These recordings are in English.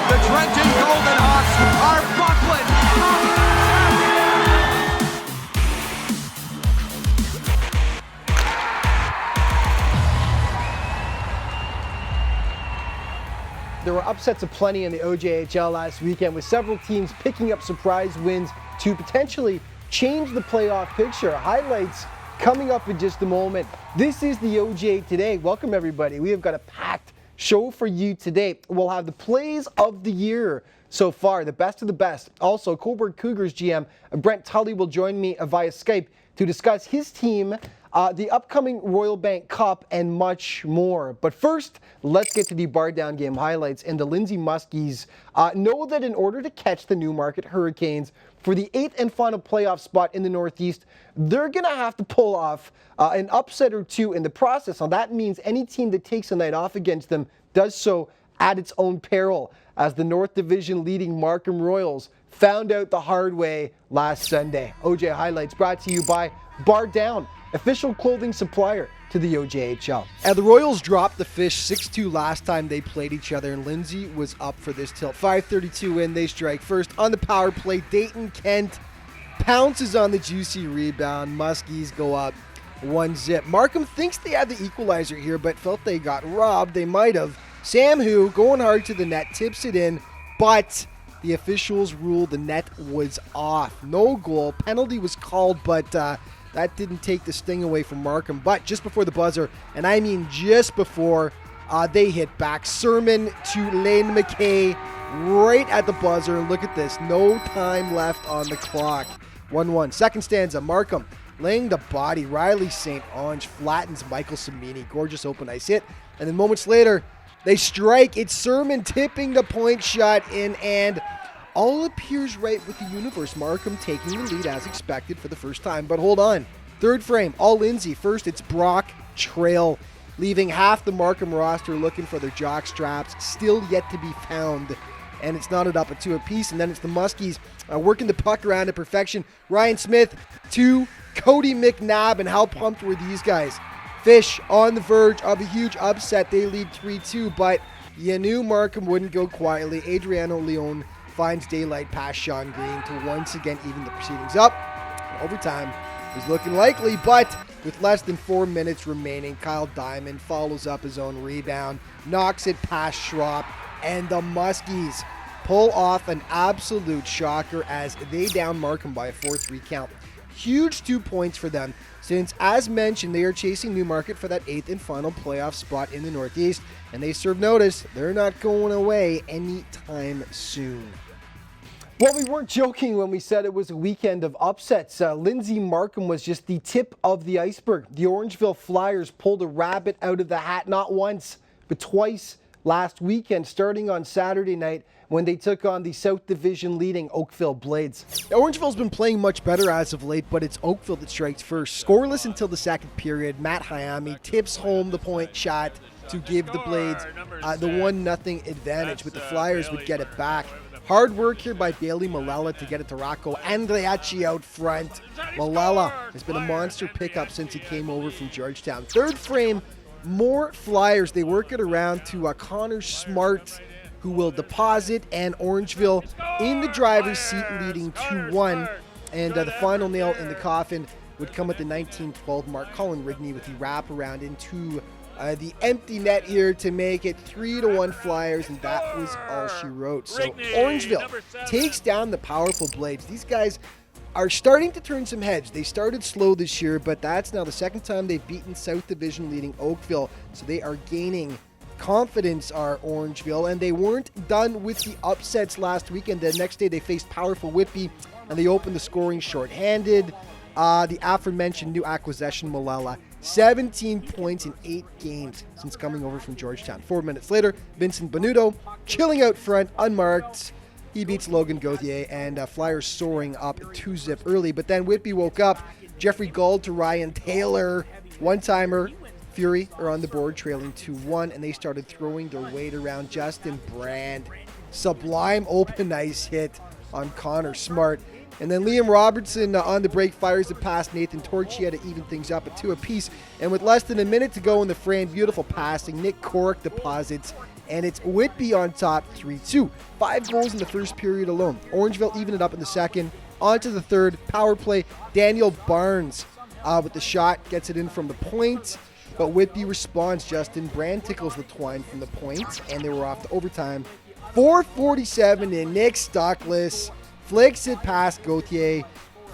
The Trenton Golden Hawks are buckling. There were upsets aplenty in the OJHL last weekend, with several teams picking up surprise wins to potentially change the playoff picture. Highlights coming up in just a moment. This is the OJ Today. Welcome, everybody. We have got a packed show for you today. We'll have the plays of the year so far, the best of the best. Also, Cobourg Cougars GM Brent Tully will join me via Skype to discuss his team, the upcoming Royal Bank Cup, and much more. But first, let's get to the bar down game highlights. And the Lindsay Muskies know that in order to catch the Newmarket Hurricanes for the 8th and final playoff spot in the Northeast, they're going to have to pull off an upset or two in the process. Now, that means any team that takes a night off against them does so at its own peril, as the North Division leading Markham Royals found out the hard way last Sunday. OJ Highlights brought to you by Bar Down, official clothing supplier to the OJHL. And the Royals dropped the fish 6-2 last time they played each other, and Lindsay was up for this tilt. 5:32 in, they strike first on the power play. Dayton Kent pounces on the juicy rebound. Muskies go up 1-0. Markham thinks they had the equalizer here, but felt they got robbed. They might have. Sam Hu going hard to the net, tips it in, but the officials ruled the net was off. No goal. Penalty was called, but that didn't take the sting away from Markham. But just before the buzzer, and I mean just before, they hit back. Sermon to Lane McKay right at the buzzer. Look at this. No time left on the clock. 1-1. Second stanza, Markham laying the body. Riley St. Ange flattens Michael Samini. Gorgeous open ice hit. And then moments later, they strike. It's Sermon tipping the point shot in, and all appears right with the universe. Markham taking the lead as expected for the first time. But hold on. Third frame, all Lindsay. First, it's Brock Trail, leaving half the Markham roster looking for their jock straps. Still yet to be found. And it's knotted up at 2 apiece. And then it's the Muskies working the puck around to perfection. Ryan Smith to Cody McNabb. And how pumped were these guys? Fish on the verge of a huge upset. They lead 3-2, but you knew Markham wouldn't go quietly. Adriano Leon finds daylight past Sean Green to once again even the proceedings up. Overtime is looking likely, but with less than 4 minutes remaining, Kyle Diamond follows up his own rebound, knocks it past Schropp, and the Muskies pull off an absolute shocker as they down Markham by a 4-3 count. Huge 2 points for them, since, as mentioned, they are chasing Newmarket for that 8th and final playoff spot in the Northeast, and they serve notice they're not going away anytime soon. Well, we weren't joking when we said it was a weekend of upsets. Lindsay Markham was just the tip of the iceberg. The Orangeville Flyers pulled a rabbit out of the hat not once, but twice last weekend, starting on Saturday night when they took on the South Division leading Oakville Blades. Orangeville's been playing much better as of late, but it's Oakville that strikes first. Scoreless until the second period. Matt Hayami tips home the point shot to give the Blades the 1-0 advantage, but the Flyers would get it back. Hard work here by Bailey Malala to get it to Rocco Andriacci out front. Malala has been a monster pickup since he came over from Georgetown. Third frame, more Flyers. They work it around to Connor Smart, who will deposit, and Orangeville in the driver's seat leading 2-1. And the final nail in the coffin would come at the 19-12 mark. Colin Rigney with the wraparound into the empty net here to make it 3-1 Flyers, and that was all she wrote. So Orangeville takes down the powerful Blades. These guys are starting to turn some heads. They started slow this year, but that's now the second time they've beaten South Division leading Oakville. So they are gaining confidence, are Orangeville, and they weren't done with the upsets last weekend. The next day they faced powerful Whitby, and they opened the scoring shorthanded. The aforementioned new acquisition, Malala, 17 points in 8 games since coming over from Georgetown. 4 minutes later, Vincent Benuto chilling out front, unmarked. He beats Logan Gauthier, and Flyers soaring up 2-0 early. But then Whitby woke up. Jeffrey Gould to Ryan Taylor. One-timer. Fury are on the board, trailing 2-1, and they started throwing their weight around. Justin Brand. Sublime open ice hit on Connor Smart. And then Liam Robertson on the break fires it past Nathan Torchia to even things up at 2 apiece. And with less than a minute to go in the frame, beautiful passing. Nick Corrick deposits, and it's Whitby on top, 3-2. 5 goals in the first period alone. Orangeville even it up in the second. On to the third. Power play. Daniel Barnes with the shot. Gets it in from the point. But Whitby responds. Justin Brand tickles the twine from the point. And they were off to overtime. 4:47 and Nick Stockless flicks it past Gauthier.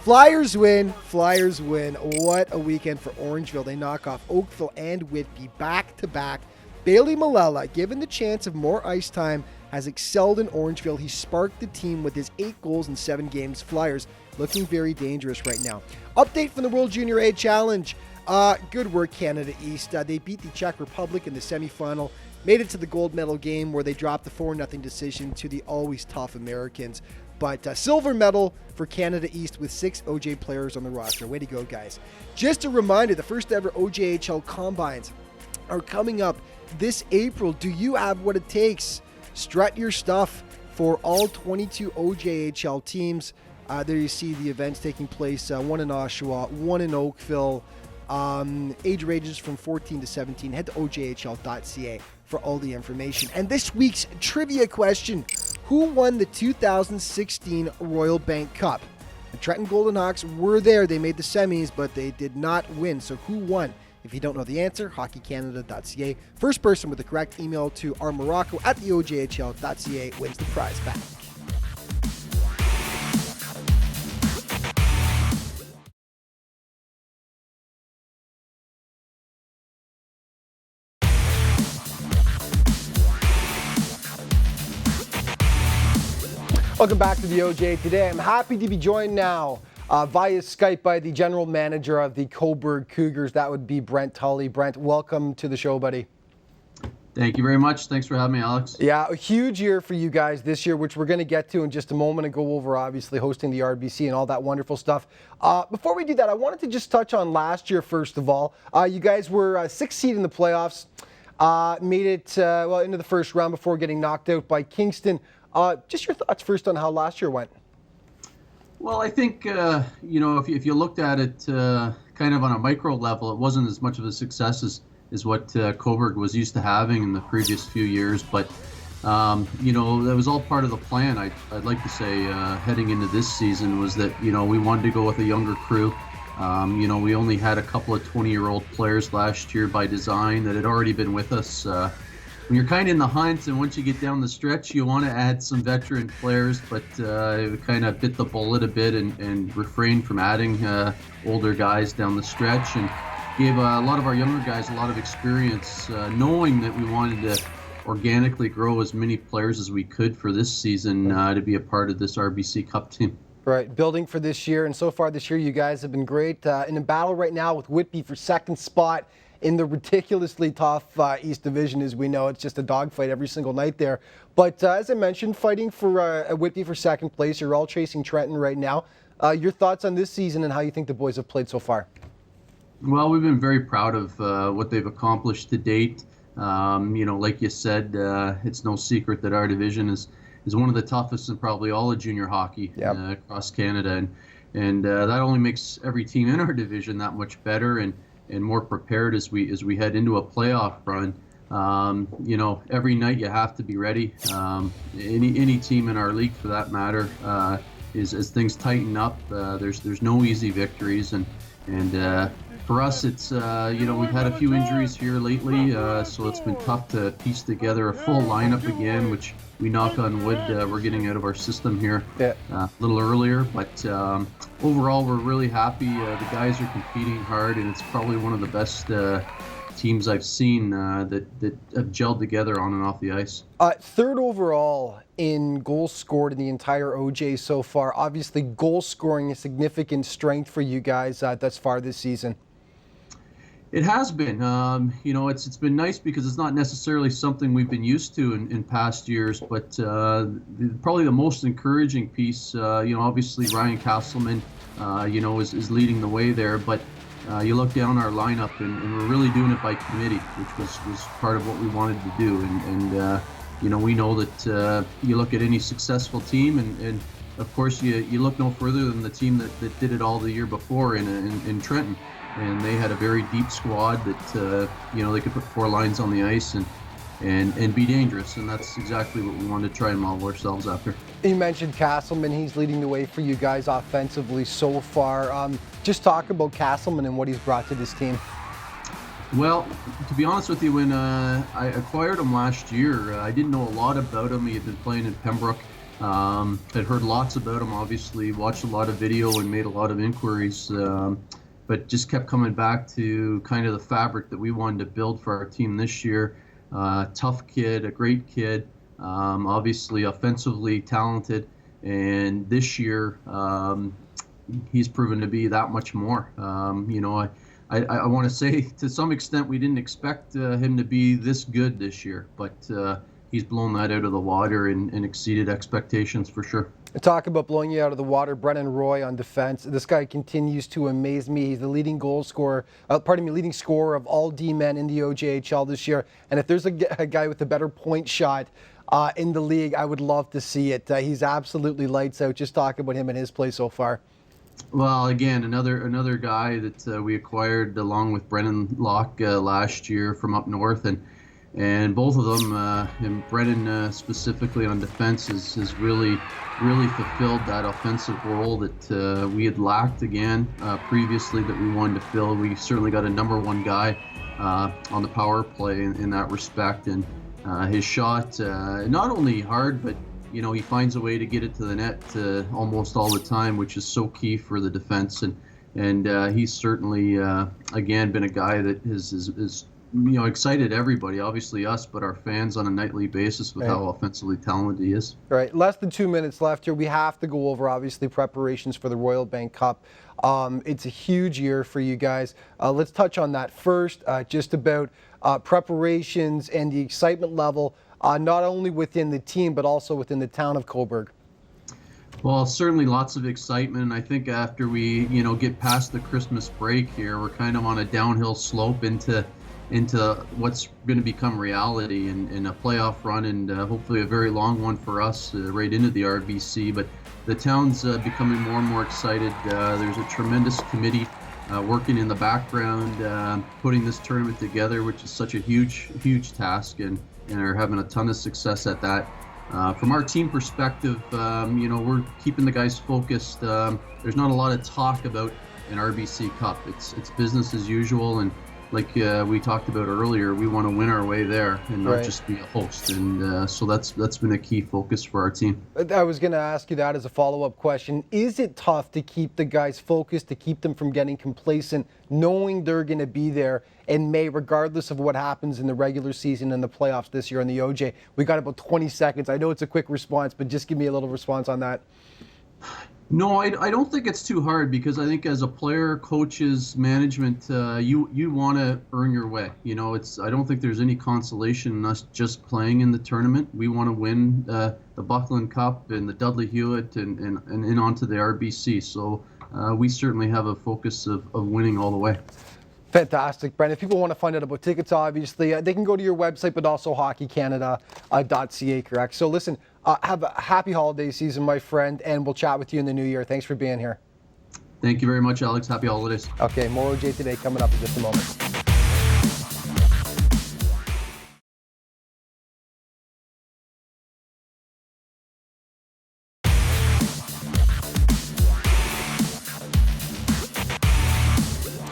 Flyers win. Flyers win. What a weekend for Orangeville. They knock off Oakville and Whitby back-to-back. Bailey Malala, given the chance of more ice time, has excelled in Orangeville. He sparked the team with his 8 goals in 7 games. Flyers looking very dangerous right now. Update from the World Junior A Challenge. Good work, Canada East. They beat the Czech Republic in the semifinal. Made it to the gold medal game where they dropped the 4-0 decision to the always tough Americans. But silver medal for Canada East with 6 OJ players on the roster. Way to go, guys. Just a reminder, the first ever OJHL Combines are coming up this April. Do you have what it takes? Strut your stuff for all 22 OJHL teams. There you see the events taking place. One in Oshawa, one in Oakville. Age ranges from 14 to 17. Head to ojhl.ca for all the information. And this week's trivia question: who won the 2016 Royal Bank Cup? The Trenton Golden Hawks were there. They made the semis, but they did not win. So who won? If you don't know the answer, hockeycanada.ca. First person with the correct email to rmorocco@theojhl.ca wins the prize back. Welcome back to the OJ. Today, I'm happy to be joined now via Skype by the general manager of the Cobourg Cougars. That would be Brent Tully. Brent, welcome to the show, buddy. Thank you very much. Thanks for having me, Alex. Yeah, a huge year for you guys this year, which we're going to get to in just a moment and go over, obviously, hosting the RBC and all that wonderful stuff. Before we do that, I wanted to just touch on last year, first of all. You guys were 6th seed in the playoffs, made it into the first round before getting knocked out by Kingston. Just your thoughts first on how last year went. Well, I think, if you looked at it kind of on a micro level, it wasn't as much of a success as what Cobourg was used to having in the previous few years. But, that was all part of the plan. I'd like to say heading into this season was that, we wanted to go with a younger crew. We only had a couple of 20-year-old players last year by design that had already been with us. When you're kind of in the hunt, and once you get down the stretch, you want to add some veteran players, but kind of bit the bullet a bit and refrained from adding older guys down the stretch, and gave a lot of our younger guys a lot of experience, knowing that we wanted to organically grow as many players as we could for this season to be a part of this RBC Cup team. Right, building for this year, and so far this year you guys have been great. In a battle right now with Whitby for second spot in the ridiculously tough East Division, as we know. It's just a dogfight every single night there. But as I mentioned, fighting for Whitby for second place. You're all chasing Trenton right now. Your thoughts on this season and how you think the boys have played so far? Well, we've been very proud of what they've accomplished to date. Like you said, it's no secret that our division is one of the toughest in probably all of junior hockey across Canada. And that only makes every team in our division that much better and more prepared as we head into a playoff run. Every night you have to be ready. Any team in our league, for that matter, as things tighten up, there's no easy victories, and for us, it's we've had a few injuries here lately, so it's been tough to piece together a full lineup again, which we knock on wood, we're getting out of our system here a little earlier. But overall, we're really happy. The guys are competing hard, and it's probably one of the best teams I've seen that have gelled together on and off the ice. Third overall in goals scored in the entire OJ so far. Obviously, goal scoring is significant strength for you guys thus far this season. It has been. It's been nice because it's not necessarily something we've been used to in past years, but probably the most encouraging piece, obviously Ryan Castleman, is leading the way there, but you look down our lineup and we're really doing it by committee, which was part of what we wanted to do. And we know that you look at any successful team and of course, you look no further than the team that did it all the year before in Trenton. And they had a very deep squad that, they could put 4 lines on the ice and be dangerous. And that's exactly what we wanted to try and model ourselves after. You mentioned Castleman. He's leading the way for you guys offensively so far. Just talk about Castleman and what he's brought to this team. Well, to be honest with you, when I acquired him last year, I didn't know a lot about him. He had been playing in Pembroke. I'd heard lots about him, obviously, watched a lot of video and made a lot of inquiries, but just kept coming back to kind of the fabric that we wanted to build for our team this year. Tough kid, a great kid, obviously offensively talented, and this year he's proven to be that much more. I want to say to some extent we didn't expect him to be this good this year, but he's blown that out of the water and exceeded expectations for sure. Talk about blowing you out of the water. Brennan Roy on defense. This guy continues to amaze me. He's the leading scorer of all D-men in the OJHL this year. And if there's a guy with a better point shot in the league, I would love to see it. He's absolutely lights out. Just talk about him and his play so far. Well, again, another guy that we acquired along with Brennan Locke last year from up north, and both of them, and Brennan specifically on defense, has really fulfilled that offensive role that we had lacked again previously that we wanted to fill. We certainly got a number 1 guy on the power play in that respect, and his shot not only hard, but he finds a way to get it to the net almost all the time, which is so key for the defense. And he's certainly, again, been a guy that is excited everybody, obviously us, but our fans on a nightly basis with how offensively talented he is. Right. Less than 2 minutes left here. We have to go over, obviously, preparations for the Royal Bank Cup. It's a huge year for you guys. Let's touch on that first, just about preparations and the excitement level, not only within the team, but also within the town of Cobourg. Well, certainly lots of excitement. I think after we, get past the Christmas break here, we're kind of on a downhill slope into what's going to become reality in a playoff run, and hopefully a very long one for us right into the RBC. But the town's becoming more and more excited. There's a tremendous committee working in the background, putting this tournament together, which is such a huge task, and are having a ton of success at that. From our team perspective, we're keeping the guys focused. There's not a lot of talk about an RBC Cup. It's business as usual, and like we talked about earlier, we want to win our way there and not just be a host. And so that's been a key focus for our team. I was going to ask you that as a follow-up question. Is it tough to keep the guys focused, to keep them from getting complacent, knowing they're going to be there in May, regardless of what happens in the regular season and the playoffs this year in the OJ? We got about 20 seconds. I know it's a quick response, but just give me a little response on that. No, I don't think it's too hard, because I think as a player, coaches, management, you want to earn your way. I don't think there's any consolation in us just playing in the tournament. We want to win the Buckland Cup and the Dudley Hewitt and onto the RBC. So we certainly have a focus of winning all the way. Fantastic, Brent. If people want to find out about tickets, obviously, they can go to your website, but also hockeycanada.ca, correct? So listen, have a happy holiday season, my friend, and we'll chat with you in the new year. Thanks for being here. Thank you very much, Alex. Happy holidays. Okay, more OJ Today coming up in just a moment.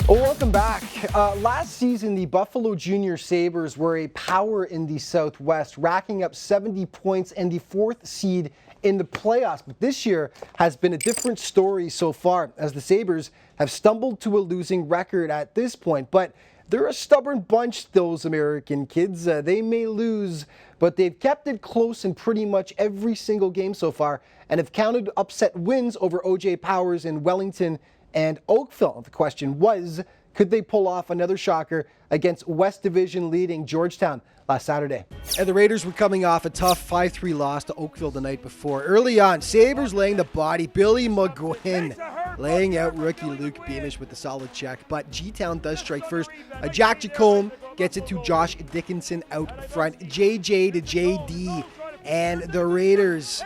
Welcome back. Last season, the Buffalo Junior Sabres were a power in the Southwest, racking up 70 points and the 4th seed in the playoffs. But this year has been a different story so far, as the Sabres have stumbled to a losing record at this point. But they're a stubborn bunch, those American kids. They may lose, but they've kept it close in pretty much every single game so far, and have counted upset wins over OJ Powers in Wellington and Oakville. The question was, could they pull off another shocker against West Division leading Georgetown last Saturday? And the Raiders were coming off a tough 5-3 loss to Oakville the night before. Early on, Sabres laying the body. Billy McGuinn laying out rookie Luke Beamish with a solid check. But G-Town does strike first. Jack Jacome gets it to Josh Dickinson out front. JJ to JD. And the Raiders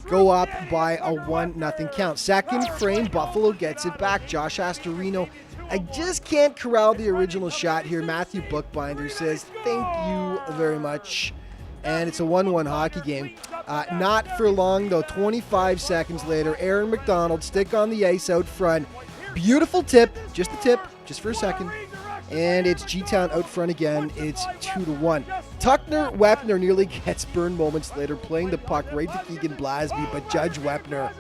go up by a 1-0 count. Second frame, Buffalo gets it back. Josh Astorino, I just can't corral the original shot here. Matthew Bookbinder says, thank you very much. And it's a 1-1 hockey game. Not for long, though. 25 seconds later, Aaron McDonald, stick on the ice out front. Beautiful tip, just a tip, just for a second. And it's G-Town out front again. It's 2-1. Tuckner Wepner nearly gets burned moments later, playing the puck right to Keegan Blasby, but Judge Wepner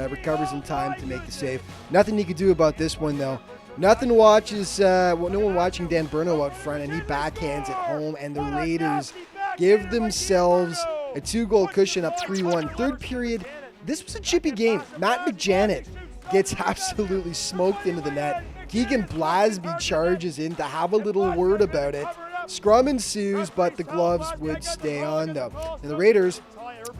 recovers in time to make the save. Nothing you could do about this one, though. No one watching Dan Burno out front, and he backhands it home, and the Raiders give themselves a 2-goal cushion up 3-1. Third period, this was a chippy game. Matt McJanet gets absolutely smoked into the net. Keegan Blasby charges in to have a little word about it. Scrum ensues, but the gloves would stay on, though. And the Raiders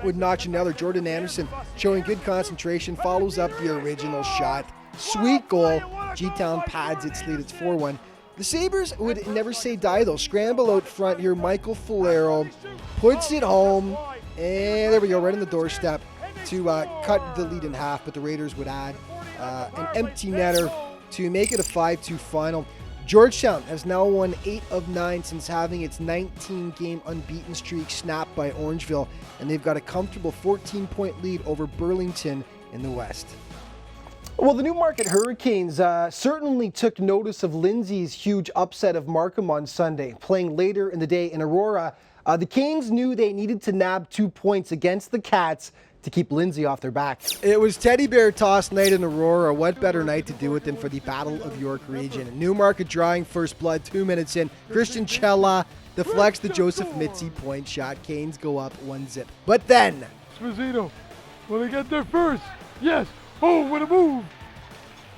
would notch another. Jordan Anderson, showing good concentration, follows up the original shot. Sweet goal. G-Town pads its lead. It's 4-1. The Sabres would never say die, though. Scramble out front here. Michael Falero puts it home. And there we go, right on the doorstep to cut the lead in half. But the Raiders would add an empty netter to make it a 5-2 final. Georgetown has now won 8 of 9 since having its 19-game unbeaten streak snapped by Orangeville, and they've got a comfortable 14-point lead over Burlington in the West. Well, the Newmarket Hurricanes certainly took notice of Lindsay's huge upset of Markham on Sunday, playing later in the day in Aurora. The Canes knew they needed to nab 2 points against the Cats to keep Lindsay off their back. It was teddy bear toss night in Aurora. What better night to do it than for the Battle of York region? Newmarket drawing first blood 2 minutes in. Christian Chella deflects the Joseph Mitzi point shot. Canes go up 1-0. But then... Sposito, will they get there first? Yes. Oh, what a move.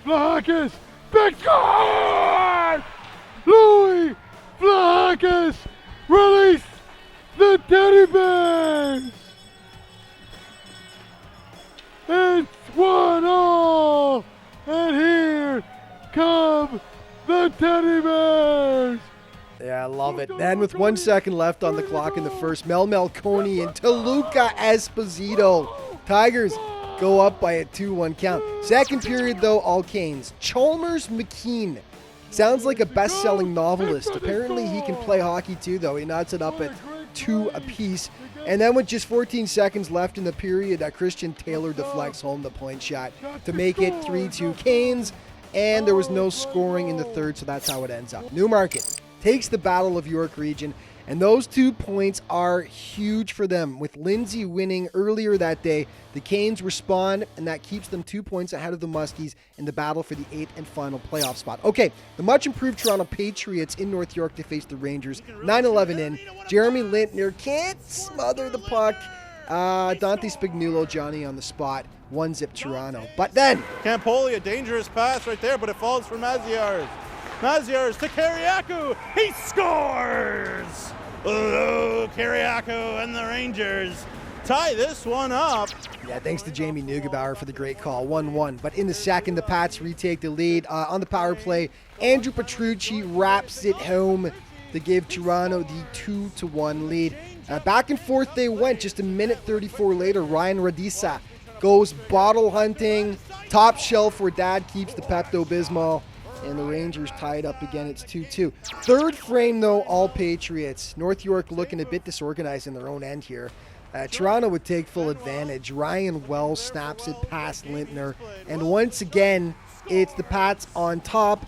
Vlahakis, big score! Louis Vlahakis release the teddy bears! It's 1-1, and here come the teddy bears. Yeah, I love it. Then with 1 second left on the clock in the first, Mel Melconi and Toluca Esposito. Tigers go up by a 2-1 count. Second period, though, all Canes. Chalmers McKean sounds like a best-selling novelist. Apparently he can play hockey too, though. He knots it up at 2 apiece. And then with just 14 seconds left in the period, Christian Taylor deflects home the point shot to make it 3-2 Canes. And there was no scoring in the third, so that's how it ends up. Newmarket takes the Battle of York region, and those 2 points are huge for them. With Lindsay winning earlier that day, the Canes respond, and that keeps them 2 points ahead of the Muskies in the battle for the 8th and final playoff spot. Okay, the much-improved Toronto Patriots in North York to face the Rangers. 9-11 in. Jeremy Lintner can't smother the puck. Dante Spignuolo, Johnny on the spot. 1-0 Toronto. But then... Campoli, a dangerous pass right there, but it falls for Maziarz. Maziarz to Kiriakou. He scores! Oh, Kiriakou and the Rangers tie this one up. Yeah, thanks to Jamie Neugebauer for the great call. 1-1. But in the second, the Pats retake the lead. On the power play, Andrew Petrucci wraps it home to give Toronto the 2-1 lead. Back and forth they went. Just a minute 34 later, Ryan Radisa goes bottle hunting. Top shelf where Dad keeps the Pepto-Bismol. And the Rangers tie it up again. It's 2-2. Third frame, though, all Patriots. North York looking a bit disorganized in their own end here. Toronto would take full advantage. Ryan Wells snaps it past Lintner. And once again, it's the Pats on top.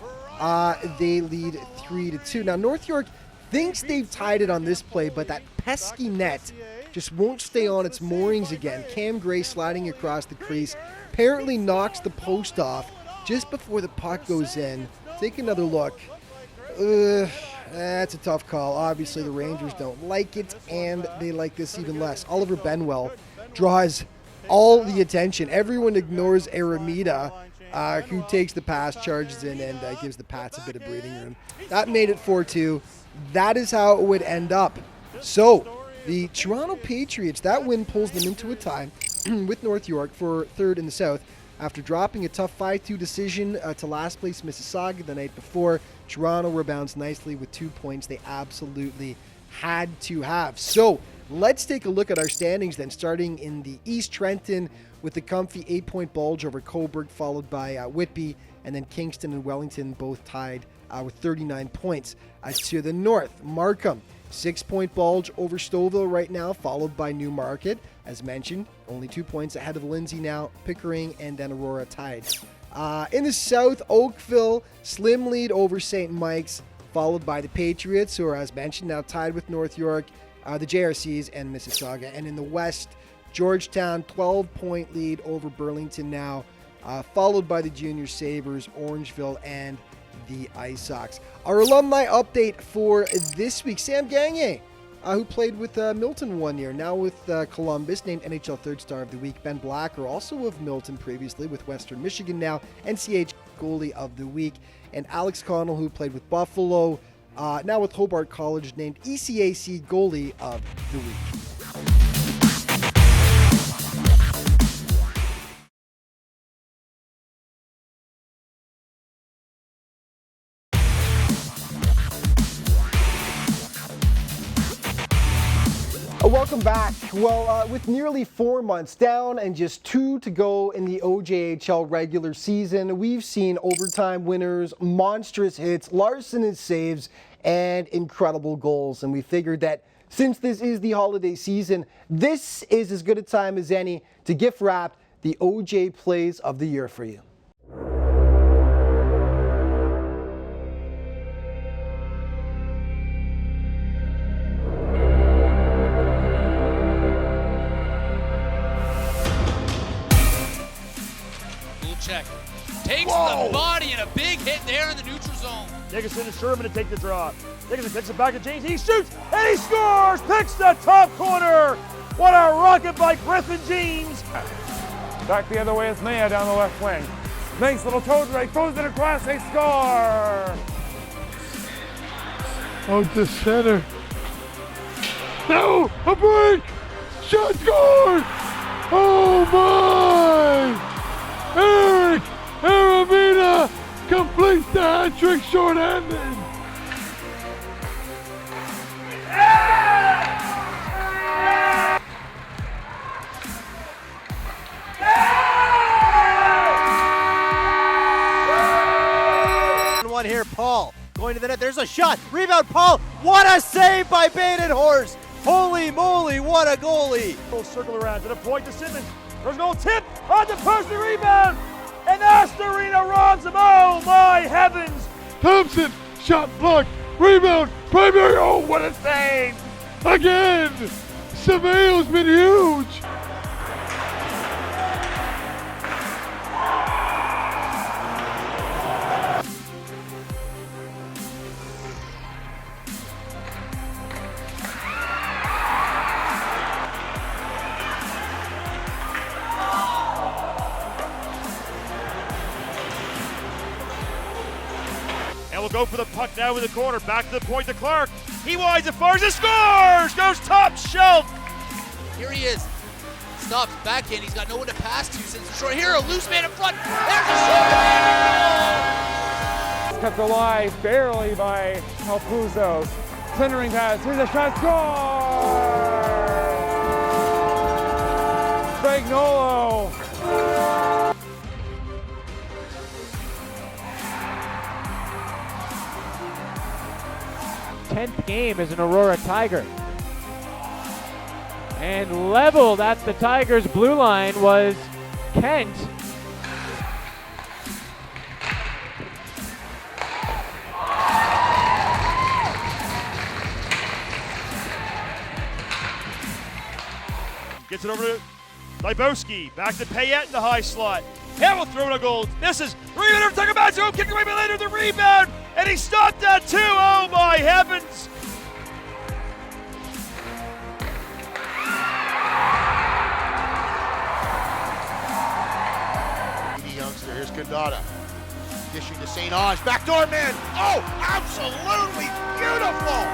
They lead 3-2. Now, North York thinks they've tied it on this play, but that pesky net just won't stay on its moorings again. Cam Gray sliding across the crease apparently knocks the post off just before the puck goes in. Take another look. That's a tough call. Obviously, the Rangers don't like it, and they like this even less. Oliver Benwell draws all the attention. Everyone ignores Aramita, who takes the pass, charges in, and gives the Pats a bit of breathing room. That made it 4-2. That is how it would end up. So, the Toronto Patriots, that win pulls them into a tie with North York for third in the South. After dropping a tough 5-2 decision to last place Mississauga the night before, Toronto rebounds nicely with 2 points they absolutely had to have. So, Let's take a look at our standings then, starting in the East. Trenton with the comfy 8-point bulge over Cobourg, followed by Whitby, and then Kingston and Wellington both tied with 39 points. To the north, Markham, 6-point bulge over Stouffville right now, followed by Newmarket. As mentioned, only 2 points ahead of Lindsay now, Pickering, and then Aurora tied. In the south, Oakville, slim lead over St. Mike's, followed by the Patriots, who are, as mentioned, now tied with North York, the JRCs, and Mississauga. And in the west, Georgetown, 12-point lead over Burlington now, followed by the Junior Sabres, Orangeville, and the Ice Sox. Our alumni update for this week, Sam Gagné, who played with Milton 1 year, now with Columbus, named NHL Third Star of the Week. Ben Blacker, also of Milton previously with Western Michigan, now NCH Goalie of the Week. And Alex Connell, who played with Buffalo, now with Hobart College, named ECAC Goalie of the Week. Welcome back. Well, with nearly 4 months down and just 2 to go in the OJHL regular season, we've seen overtime winners, monstrous hits, Larson saves, and incredible goals. And we figured that since this is the holiday season, this is as good a time as any to gift wrap the OJ Plays of the Year for you. Check. Takes the body and a big hit there in the neutral zone. Dickinson and Sherman to take the draw. Dickinson kicks it back to James. He shoots and he scores! Picks the top corner! What a rocket by Griffin James! Back the other way is Maya down the left wing. Nice little toe drag, throws it across, they score! Out to center. No! A break! Shot scored! Oh my! Eric Aravina completes the hat-trick short-handed. One here, Paul going to the net. There's a shot. Rebound, Paul. What a save by Baden-Horst. Holy moly, what a goalie. We'll circle around to the point to Simmons. There's no tip on the person rebound. And Astorina robs him. Oh my heavens. Thompson, shot blocked, rebound, primary. Oh, what a save. Again, Savail's been huge. And we'll go for the puck now in the corner. Back to the point to Clark. He winds it, fires, and scores! Goes top shelf. Here he is. Stops back in. He's got no one to pass to since the short. Here, a loose man in front. There's a shot. Cut the line barely by Alpuzzo. Centering pass, here's a shot, score! Spagnolo. 10th game as an Aurora Tiger. And leveled at the Tigers' blue line was Kent. Gets it over to Lybowski. Back to Payette in the high slot. Hamill throwing a goal. Misses. Rebound over Takamatsu. Kicked away by later the rebound. And he stopped that too. Oh my heavens. Youngster, here's Kandata. Dishing to St. Ange. Backdoor man. Oh, absolutely beautiful.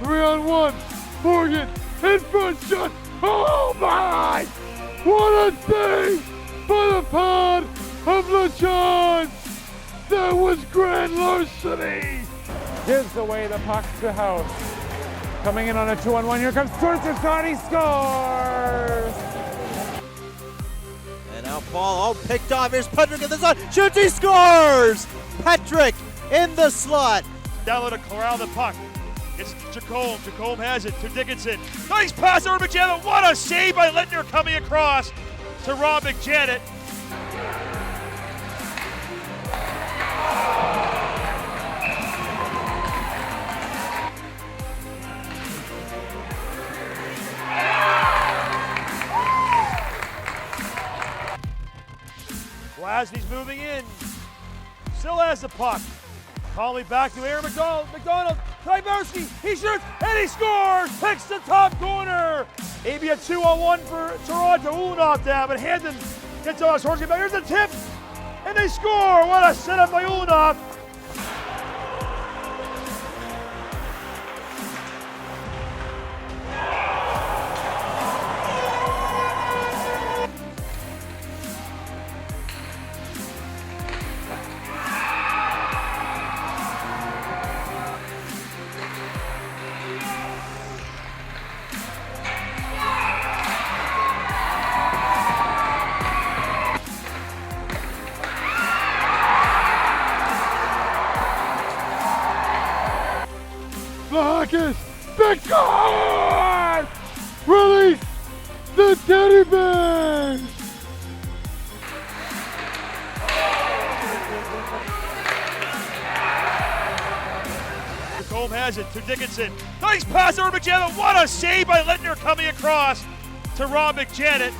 3-on-1, Morgan, in front shot, oh my! What a save by the pod of the chance. That was grand larceny. Gives away the puck to House. Coming in on a 2-on-1. Here comes Stuart to shot. He scores. And now Paul all picked off. Here's Patrick in the slot. Shoots, he scores! Patrick in the slot. Down low to corral the puck. It's Jacome. Jacome has it to Dickinson. Nice pass over McJanet. What a save by Littner coming across to Rob McJanet. Blasney's moving in. Still has the puck. Calling back to Aaron McDonald. McDonald, Tybowski, he shoots and he scores! Picks the top corner! Maybe a 2-on-1 for Toronto. Ulanov down, but Hamden gets on his horse. Here's the tip, and they score! What a setup by Ulanov! Marcus, the guard! Release the teddy bear! Jacome has it to Dickinson. Nice pass over McJanet. What a save by Littner coming across to Rob McJanet.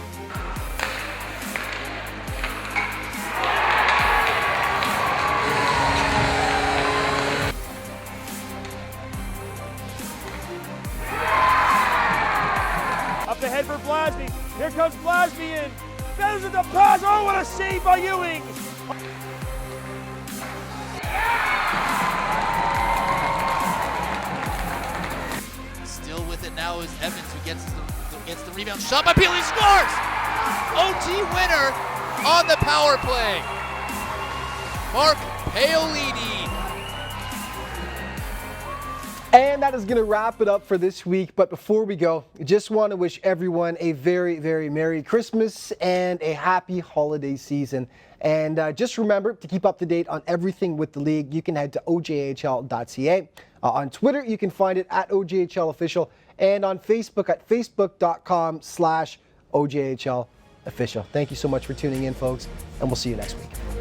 Up ahead for Blasby. Here comes Blasby in. Feathers at the pass. Oh, what a save by Ewing. Still with it now is Evans, who gets the rebound. Shot by Peel, he scores! OT winner on the power play. Mark Paolini. And that is going to wrap it up for this week. But before we go, I just want to wish everyone a very, very Merry Christmas and a happy holiday season. And just remember to keep up to date on everything with the league. You can head to ojhl.ca. On Twitter, you can find it at OJHL Official. And on Facebook at facebook.com/OJHL Official. Thank you so much for tuning in, folks. And we'll see you next week.